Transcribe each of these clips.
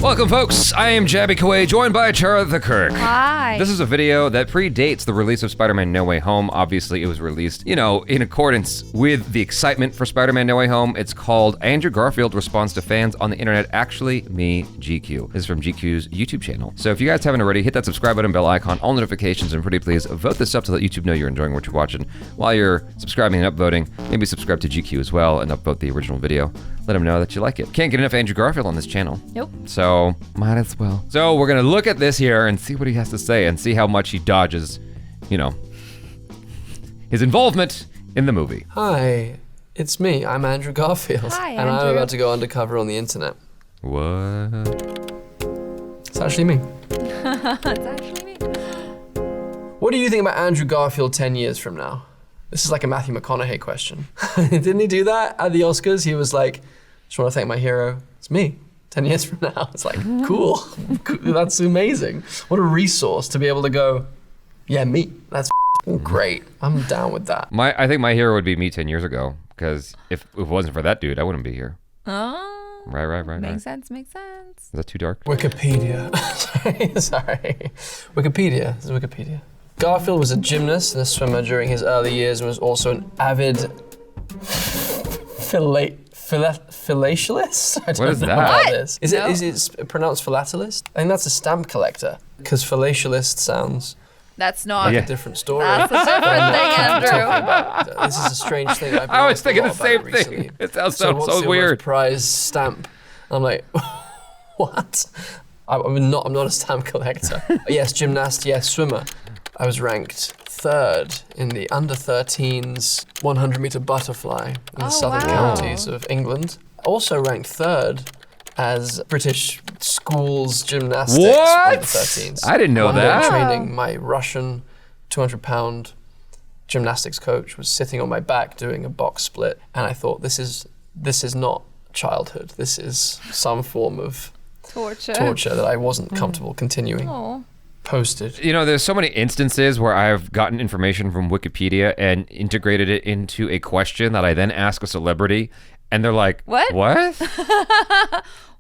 Welcome, folks. I am Jabby Kaway, joined by Chara the Kirk. Hi. This is a video that predates the release of Spider-Man No Way Home. Obviously, it was released, in accordance with the excitement for Spider-Man No Way Home. It's called Andrew Garfield Responds to Fans on the Internet, Actually Me, GQ. This is from GQ's YouTube channel. So if you guys haven't already, hit that subscribe button, bell icon, all notifications, and pretty please vote this up to let YouTube know you're enjoying what you're watching. While you're subscribing and upvoting, maybe subscribe to GQ as well and upvote the original video. Let them know that you like it. Can't get enough Andrew Garfield on this channel. Nope. So, might as well. So, we're gonna look at this here and see what he has to say and see how much he dodges, his involvement in the movie. Hi, it's me. I'm Andrew Garfield. Hi, and I'm Andrew. about to go undercover on the internet. What? It's actually me. It's actually me. What do you think about Andrew Garfield 10 years from now? This is like a Matthew McConaughey question. Didn't he do that at the Oscars? He was like, just want to thank my hero. It's me. 10 years from now. It's like, cool. That's amazing. What a resource to be able to go, yeah, me. That's great. I'm down with that. I think my hero would be me 10 years ago, because if it wasn't for that dude, I wouldn't be here. Oh. Right. Makes sense. Is that too dark? Wikipedia. Sorry. Wikipedia. This is Wikipedia. Garfield was a gymnast and a swimmer during his early years and was also an avid philatelist? I don't What is know that? about this. Is No. it pronounced philatelist? I think that's a stamp collector, because philatelist sounds That's not. like Yeah. a different story. That's a different thing, Andrew. This is a strange thing I've been I was asked a thinking the lot about same recently. thing. It sounds So what's so your weird. most prized stamp? I'm like, what? I'm not a stamp collector. Yes, gymnast, yes, swimmer. I was ranked third in the under 13s 100 meter butterfly in the southern wow. counties of England. Also ranked third as British schools gymnastics What? under 13s. I didn't know One day that. training, my Russian 200-pound gymnastics coach was sitting on my back doing a box split, and I thought, this is not childhood. This is some form of torture that I wasn't comfortable continuing. Oh. Posted. There's so many instances where I've gotten information from Wikipedia and integrated it into a question that I then ask a celebrity, and they're like, What? What?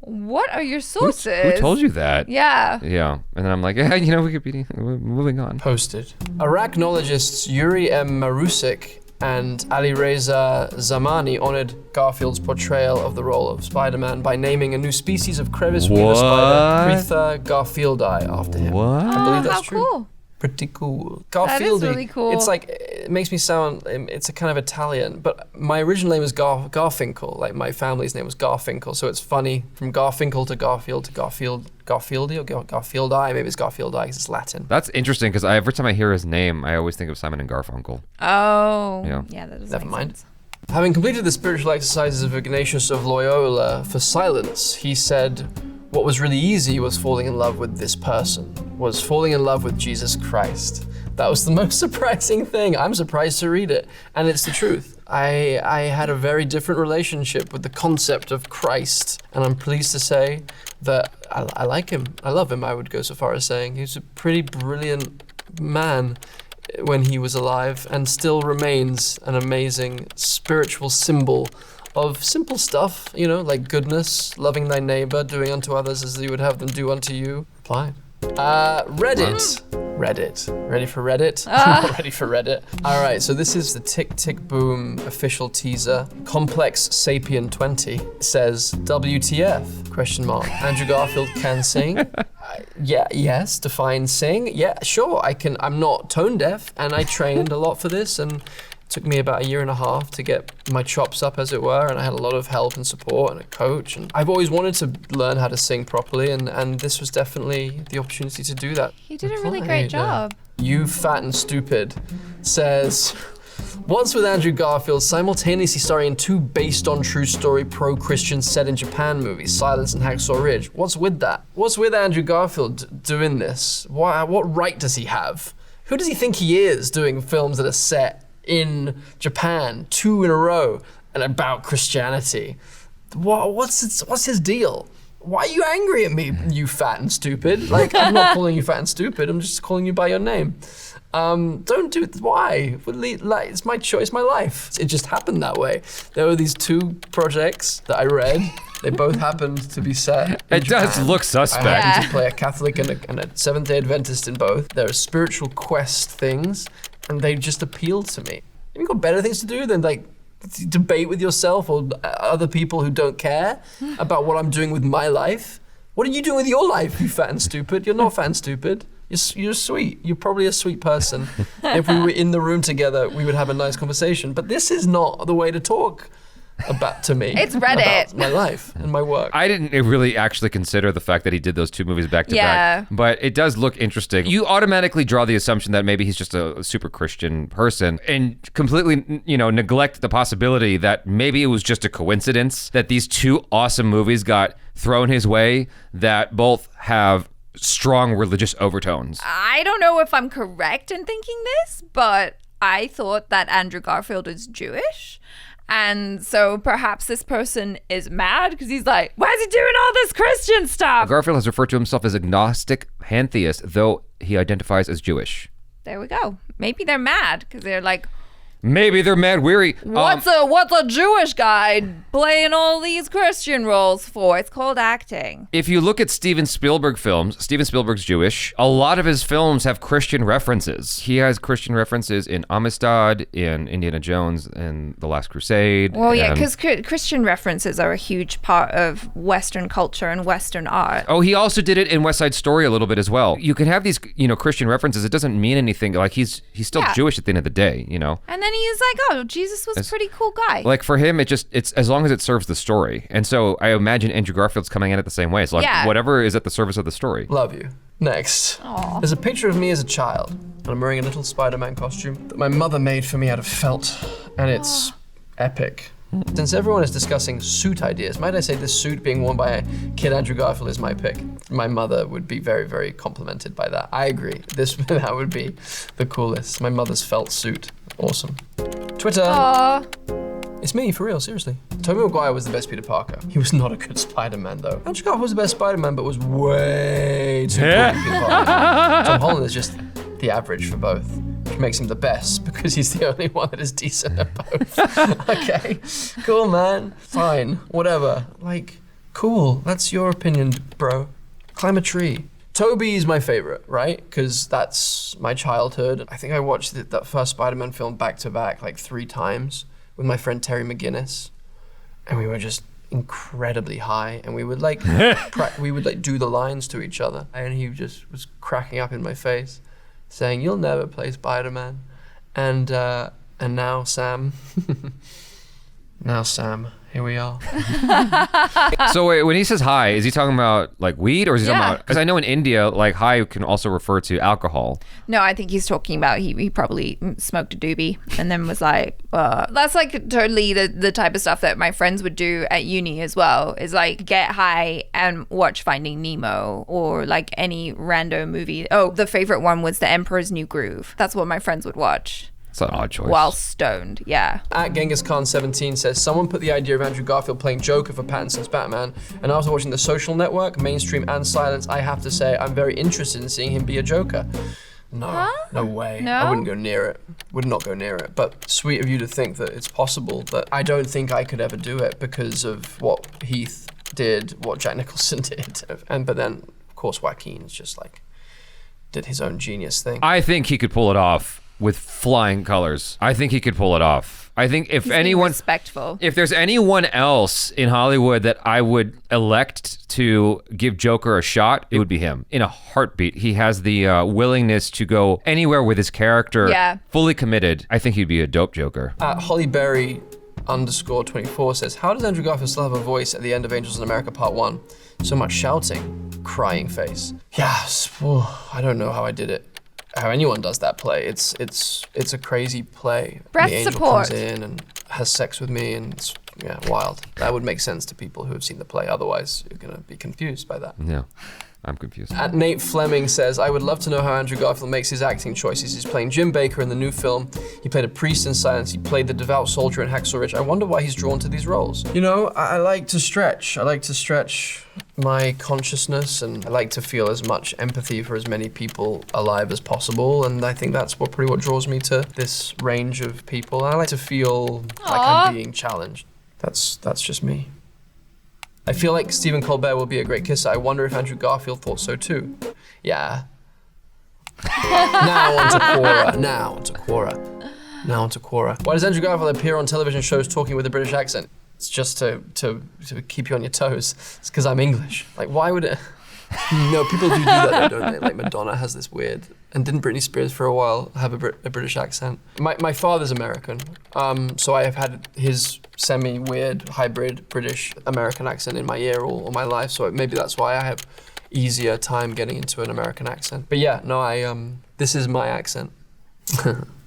What are your sources? Who told you that? Yeah. Yeah. And then I'm like, yeah, Wikipedia, we're moving on. Posted. Arachnologists Yuri M. Marusik and Alireza Zamani honored Garfield's portrayal of the role of Spider-Man by naming a new species of crevice weaver spider, Pritha garfieldi, after him. What? I believe that's how true. cool. Pretty cool. That is Garfieldi. really cool. It's like, it makes me sound, it's a kind of Italian, but my original name was Garfinkel. Like, my family's name was Garfinkel, so it's funny from Garfinkel to Garfield to Garfieldi or Garfieldi. Maybe it's Garfieldi because it's Latin. That's interesting, because every time I hear his name, I always think of Simon and Garfunkel. Oh. Yeah. Yeah, that doesn't Never make mind. sense. Having completed the spiritual exercises of Ignatius of Loyola for silence, he said, what was really easy was falling in love with this person, was falling in love with Jesus Christ. That was the most surprising thing. I'm surprised to read it, and it's the truth. I had a very different relationship with the concept of Christ, and I'm pleased to say that I like him. I love him, I would go so far as saying. He's a pretty brilliant man when he was alive, and still remains an amazing spiritual symbol of simple stuff, like goodness, loving thy neighbor, doing unto others as you would have them do unto you. Apply. Reddit. Ready for Reddit? Ready for Reddit. All right, so this is the Tick Tick Boom official teaser. Complex Sapien 20 says, WTF, question mark. Andrew Garfield can sing. Yes, define sing. Yeah, sure, I can. I'm not tone deaf, and I trained a lot for this, and it took me about 1.5 years to get my chops up, as it were, and I had a lot of help and support and a coach, and I've always wanted to learn how to sing properly, and this was definitely the opportunity to do that. You did a really great job. You Fat and Stupid says, what's with Andrew Garfield simultaneously starring in 2 based on true story pro-Christian set in Japan movies, Silence and Hacksaw Ridge? What's with that? What's with Andrew Garfield doing this? What right does he have? Who does he think he is doing films that are set in Japan 2 in a row and about Christianity? What's his deal? Why are you angry at me, you fat and stupid? Like, I'm not calling you fat and stupid, I'm just calling you by your name. Don't do it. Why? It's my choice, my life. It just happened that way. There were these 2 projects that I read. They both happened to be set in It does Japan. look suspect. I happened to play a Catholic and a Seventh-day Adventist in both. There are spiritual quest things, and they just appealed to me. Have you got better things to do than like debate with yourself or other people who don't care about what I'm doing with my life? What are you doing with your life, you fat and stupid? You're not fat and stupid. You're sweet. You're probably a sweet person. If we were in the room together, we would have a nice conversation. But this is not the way to talk to me. It's Reddit. About my life and my work. I didn't really actually consider the fact that he did those 2 movies back to Yeah. back, but it does look interesting. You automatically draw the assumption that maybe he's just a super Christian person and completely, neglect the possibility that maybe it was just a coincidence that these 2 awesome movies got thrown his way that both have strong religious overtones. I don't know if I'm correct in thinking this, but I thought that Andrew Garfield is Jewish. And so perhaps this person is mad because he's like, why is he doing all this Christian stuff? Garfield has referred to himself as agnostic pantheist, though he identifies as Jewish. There we go. Maybe they're mad because they're like, Maybe they're mad weary. what's a Jewish guy playing all these Christian roles for? It's called acting. If you look at Steven Spielberg films, Steven Spielberg's Jewish. A lot of his films have Christian references. He has Christian references in Amistad, in Indiana Jones, and The Last Crusade. Well, yeah, and- because Christian references are a huge part of Western culture and Western art. Oh, he also did it in West Side Story a little bit as well. You can have these, Christian references. It doesn't mean anything. Like he's still Yeah. Jewish at the end of the day, And then he's like, oh, Jesus was a pretty cool guy. Like for him, it's as long as it serves the story. And so I imagine Andrew Garfield's coming at it the same way. It's like whatever is at the service of the story. Love you. Next. There's a picture of me as a child, and I'm wearing a little Spider-Man costume that my mother made for me out of felt, and it's epic. Since everyone is discussing suit ideas, might I say this suit being worn by kid Andrew Garfield is my pick. My mother would be very, very complimented by that. I agree. That would be the coolest. My mother's felt suit. Awesome. Twitter. Aw. It's me, for real, seriously. Tobey Maguire was the best Peter Parker. He was not a good Spider-Man, though. Andrew Garfield was the best Spider-Man, but was way too good for Peter Parker. Tom Holland is just the average for both, which makes him the best because he's the only one that is decent at both. Okay, cool, man. Fine, whatever. Like, cool. That's your opinion, bro. Climb a tree. Tobey is my favorite, right? Because that's my childhood. I think I watched that first Spider-Man film back to back like 3 times with my friend Terry McGinnis, and we were just incredibly high, and we would like do the lines to each other, and he just was cracking up in my face, saying, "You'll never play Spider-Man," and now Sam, here we are. So wait, when he says high, is he talking about like weed or is he talking Yeah. about, because I know in India, like high can also refer to alcohol. No, I think he's talking about he probably smoked a doobie and then was like, that's like totally the type of stuff that my friends would do at uni as well, is like get high and watch Finding Nemo or like any random movie. Oh, the favorite one was The Emperor's New Groove. That's what my friends would watch. It's an odd choice. While stoned, yeah. At Genghis Khan 17 says, someone put the idea of Andrew Garfield playing Joker for Pattinson's Batman, and after watching The Social Network, Mainstream and Silence, I have to say I'm very interested in seeing him be a Joker. No, no way. No? I wouldn't go near it. Would not go near it. But sweet of you to think that it's possible, but I don't think I could ever do it because of what Heath did, what Jack Nicholson did. But then, of course, Joaquin's just like, did his own genius thing. I think he could pull it off with flying colors. I think he could pull it off. I think if He's being anyone, respectful. if there's anyone else in Hollywood that I would elect to give Joker a shot, it would be him. In a heartbeat. He has the willingness to go anywhere with his character, Yeah. fully committed. I think he'd be a dope Joker. Hollyberry_24 says, how does Andrew Garfield still have a voice at the end of Angels in America Part 1? So much shouting, crying face. Yes, I don't know how I did it. How anyone does that play. It's a crazy play. Breath the angel support. comes in and has sex with me, and it's wild. That would make sense to people who have seen the play. Otherwise, you're gonna be confused by that. Yeah, I'm confused. At Nate Fleming says, I would love to know how Andrew Garfield makes his acting choices. He's playing Jim Baker in the new film. He played a priest in Silence. He played the devout soldier in Hacksaw Ridge. I wonder why he's drawn to these roles. You know, I like to stretch. I like to stretch my consciousness, and I like to feel as much empathy for as many people alive as possible, and I think that's what draws me to this range of people. I like to feel like I'm being challenged. That's just me. I feel like Stephen Colbert will be a great kisser. I wonder if Andrew Garfield thought so too. Yeah. Now on to Quora. Why does Andrew Garfield appear on television shows talking with a British accent? It's just to keep you on your toes. It's because I'm English. Like, why would it? No, people do that though, don't they? Like Madonna has this weird, and didn't Britney Spears for a while have a British accent? My father's American, so I have had his semi-weird hybrid British American accent in my ear all my life. So maybe that's why I have easier time getting into an American accent. But yeah, no, this is my accent.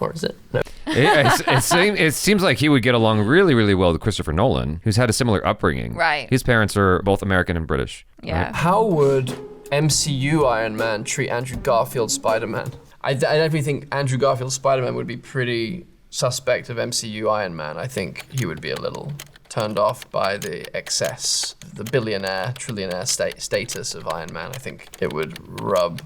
Or is it? No. It seems like he would get along really, really well with Christopher Nolan, who's had a similar upbringing. Right. His parents are both American and British. Yeah. Right? How would MCU Iron Man treat Andrew Garfield Spider-Man? I definitely think Andrew Garfield Spider-Man would be pretty suspect of MCU Iron Man. I think he would be a little turned off by the excess, the billionaire, trillionaire status of Iron Man. I think it would rub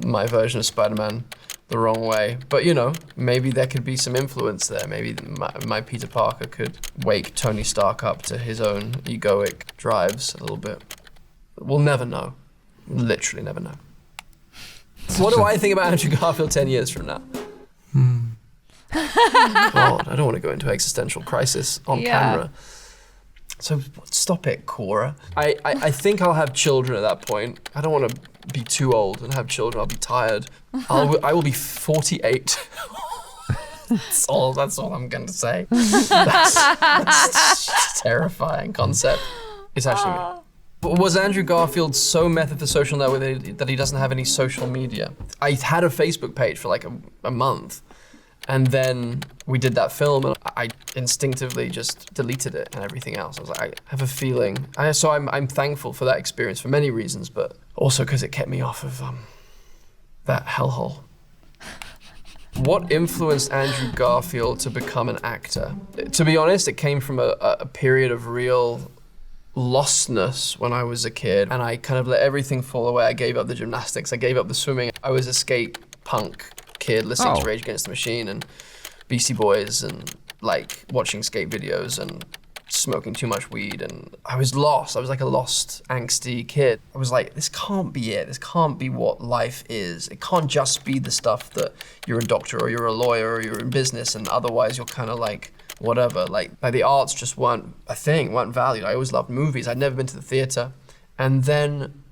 my version of Spider-Man the wrong way. But you know, maybe there could be some influence there. Maybe my Peter Parker could wake Tony Stark up to his own egoic drives a little bit. We'll never know. Literally never know. What do I think about Andrew Garfield 10 years from now? God, I don't want to go into existential crisis on camera. So stop it, Cora. I think I'll have children at that point. I don't want to be too old and have children. I'll be tired. I will be 48. That's all I'm going to say. That's a terrifying concept. It's actually me. Was Andrew Garfield so method for social network that he doesn't have any social media? I had a Facebook page for like a month. And then we did that film, and I instinctively just deleted it and everything else. I was like, I have a feeling. So I'm thankful for that experience for many reasons, but also because it kept me off of that hellhole. What influenced Andrew Garfield to become an actor? To be honest, it came from a period of real lostness when I was a kid, and I kind of let everything fall away. I gave up the gymnastics, I gave up the swimming. I was a skate punk kid listening to Rage Against the Machine and Beastie Boys and like watching skate videos and smoking too much weed, and I was lost. I was like a lost, angsty kid. I was like, this can't be it. This can't be what life is. It can't just be the stuff that you're a doctor or you're a lawyer or you're in business and otherwise you're kind of like whatever. Like the arts just weren't a thing, weren't valued. I always loved movies. I'd never been to the theater. And then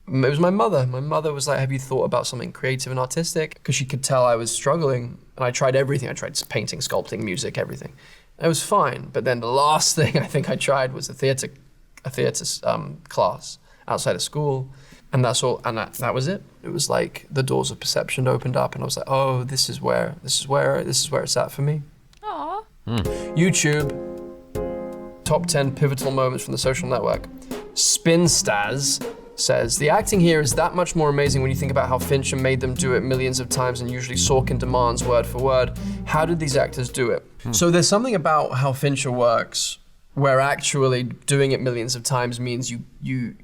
it was my mother. My mother was like, have you thought about something creative and artistic? Because she could tell I was struggling, and I tried everything. I tried painting, sculpting, music, everything. And it was fine, but then the last thing I think I tried was a theater class outside of school, and that's all. And that was it. It was like the doors of perception opened up, and I was like, oh, this is where it's at for me. Aww. YouTube, top 10 pivotal moments from The Social Network. Spinstaz says, the acting here is that much more amazing when you think about how Fincher made them do it millions of times and usually Sorkin demands word for word. How did these actors do it? So there's something about how Fincher works where actually doing it millions of times means you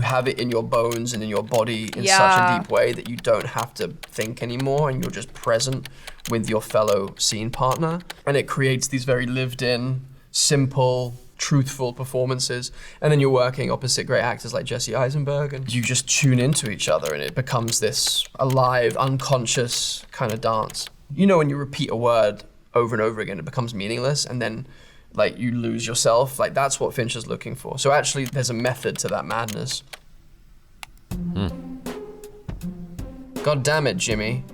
have it in your bones and in your body in such a deep way that you don't have to think anymore and you're just present with your fellow scene partner. And it creates these very lived in, simple, truthful performances, and then you're working opposite great actors like Jesse Eisenberg, and you just tune into each other, and it becomes this alive, unconscious kind of dance. You know, when you repeat a word over and over again, it becomes meaningless, and then like you lose yourself. Like that's what Fincher's looking for. So actually, there's a method to that madness. God damn it, Jimmy.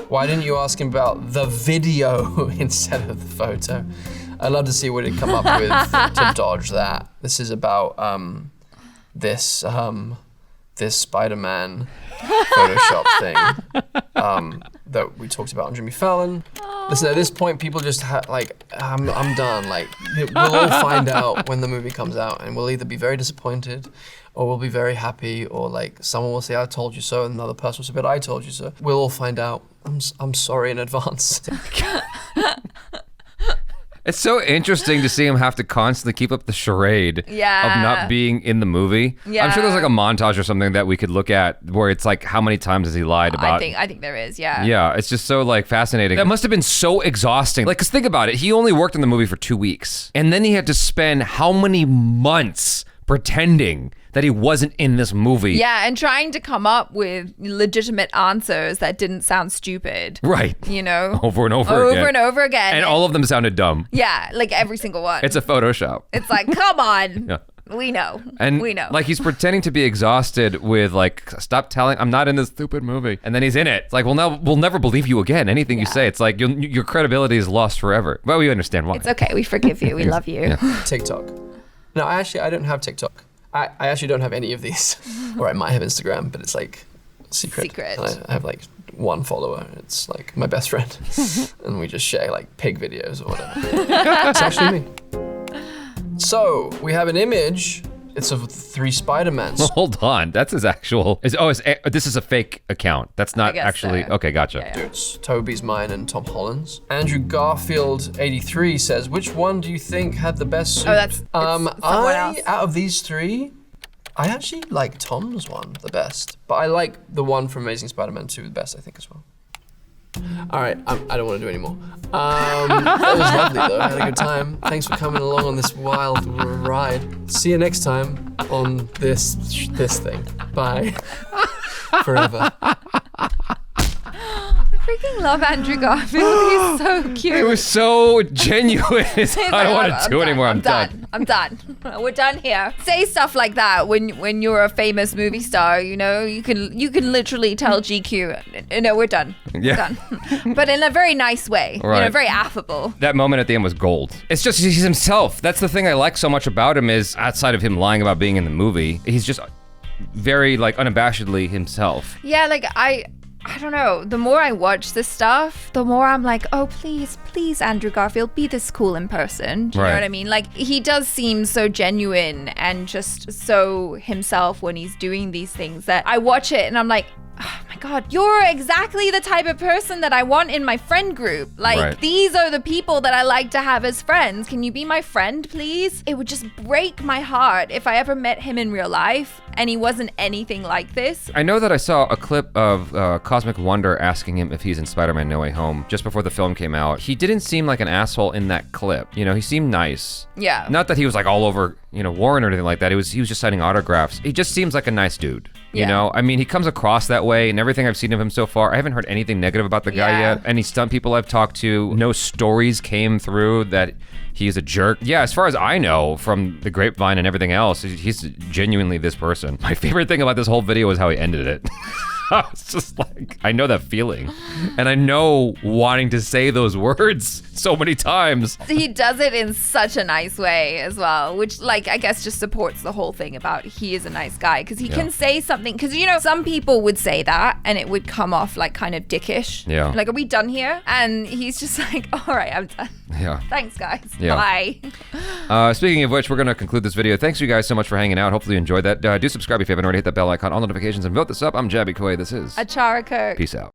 Why didn't you ask him about the video instead of the photo? I'd love to see what he'd come up with to dodge that. This is about this Spider-Man Photoshop thing that we talked about on Jimmy Fallon. Listen, at this point, people just I'm done. Like, we'll all find out when the movie comes out, and we'll either be very disappointed, or we'll be very happy, or like someone will say, "I told you so," and another person will say, "But I told you so." We'll all find out. I'm sorry in advance. It's so interesting to see him have to constantly keep up the charade of not being in the movie. Yeah. I'm sure there's like a montage or something that we could look at where it's like how many times has he lied about. I think there is, yeah. Yeah, it's just so like fascinating. That must have been so exhausting. Like, cause think about it. He only worked in the movie for 2 weeks. And then he had to spend how many months pretending that he wasn't in this movie. Yeah, and trying to come up with legitimate answers that didn't sound stupid. Right. You know? Over and over again. Over and over again. And all of them sounded dumb. Yeah, like every single one. It's a Photoshop. It's like, come on. Yeah. We know. And we know. Like he's pretending to be exhausted with like, stop telling, I'm not in this stupid movie. And then he's in it. It's like, we'll never believe you again. Anything you say. It's like your credibility is lost forever. But we understand why. It's okay. We forgive you. We love you. Yeah. TikTok. No, I don't have TikTok. I actually don't have any of these. Or I might have Instagram, but it's like secret. And I have like 1 follower. It's like my best friend. And we just share like pig videos or whatever. It's actually me. So we have an image. It's of 3 Spider-Mans. Well, hold on. That's his actual. This is a fake account. That's not actually. So. Okay, gotcha. Yeah. It's Tobey's, mine, and Tom Holland's. Andrew Garfield 83 says, "Which one do you think had the best suit?" Oh, that's someone else. Out of these 3, I actually like Tom's one the best, but I like the one from Amazing Spider-Man 2 the best, I think, as well. All right, I don't want to do any more. That was lovely, though. I had a good time. Thanks for coming along on this wild ride. See you next time on this thing. Bye. Forever. I freaking love Andrew Garfield. He's so cute. It was so genuine. I don't want to do anymore. I'm done. I'm done. We're done here. Say stuff like that when you're a famous movie star. You know, you can literally tell GQ, no, we're done. Yeah. We're done. But in a very nice way. Right. You know, very affable. That moment at the end was gold. It's just he's himself. That's the thing I like so much about him is outside of him lying about being in the movie, he's just very like unabashedly himself. Yeah, like I don't know. The more I watch this stuff, the more I'm like, oh, please, Andrew Garfield, be this cool in person. Do you know what I mean? Like, he does seem so genuine and just so himself when he's doing these things that I watch it and I'm like, oh my God, you're exactly the type of person that I want in my friend group. Like, these are the people that I like to have as friends. Can you be my friend, please? It would just break my heart if I ever met him in real life and he wasn't anything like this. I know that I saw a clip of Cosmic Wonder asking him if he's in Spider-Man No Way Home just before the film came out. He didn't seem like an asshole in that clip. You know, he seemed nice. Yeah. Not that he was like all over, Warren or anything like that. He was just signing autographs. He just seems like a nice dude. You know, I mean, he comes across that way, and everything I've seen of him so far, I haven't heard anything negative about the guy yet. Any stunt people I've talked to, no stories came through that he's a jerk. Yeah, as far as I know from the grapevine and everything else, he's genuinely this person. My favorite thing about this whole video is how he ended it. It's just like, I know that feeling. And I know wanting to say those words so many times. He does it in such a nice way as well, which like, I guess just supports the whole thing about he is a nice guy because he can say something. Because, some people would say that and it would come off like kind of dickish. Yeah. Like, are we done here? And he's just like, all right, I'm done. Yeah. Thanks, guys. Yeah. Bye. Speaking of which, we're going to conclude this video. Thanks you guys so much for hanging out. Hopefully you enjoyed that. Do subscribe if you haven't already. Hit that bell icon, all notifications, and vote this up. I'm Jabby Koi. This is Achara Kirk. Peace out.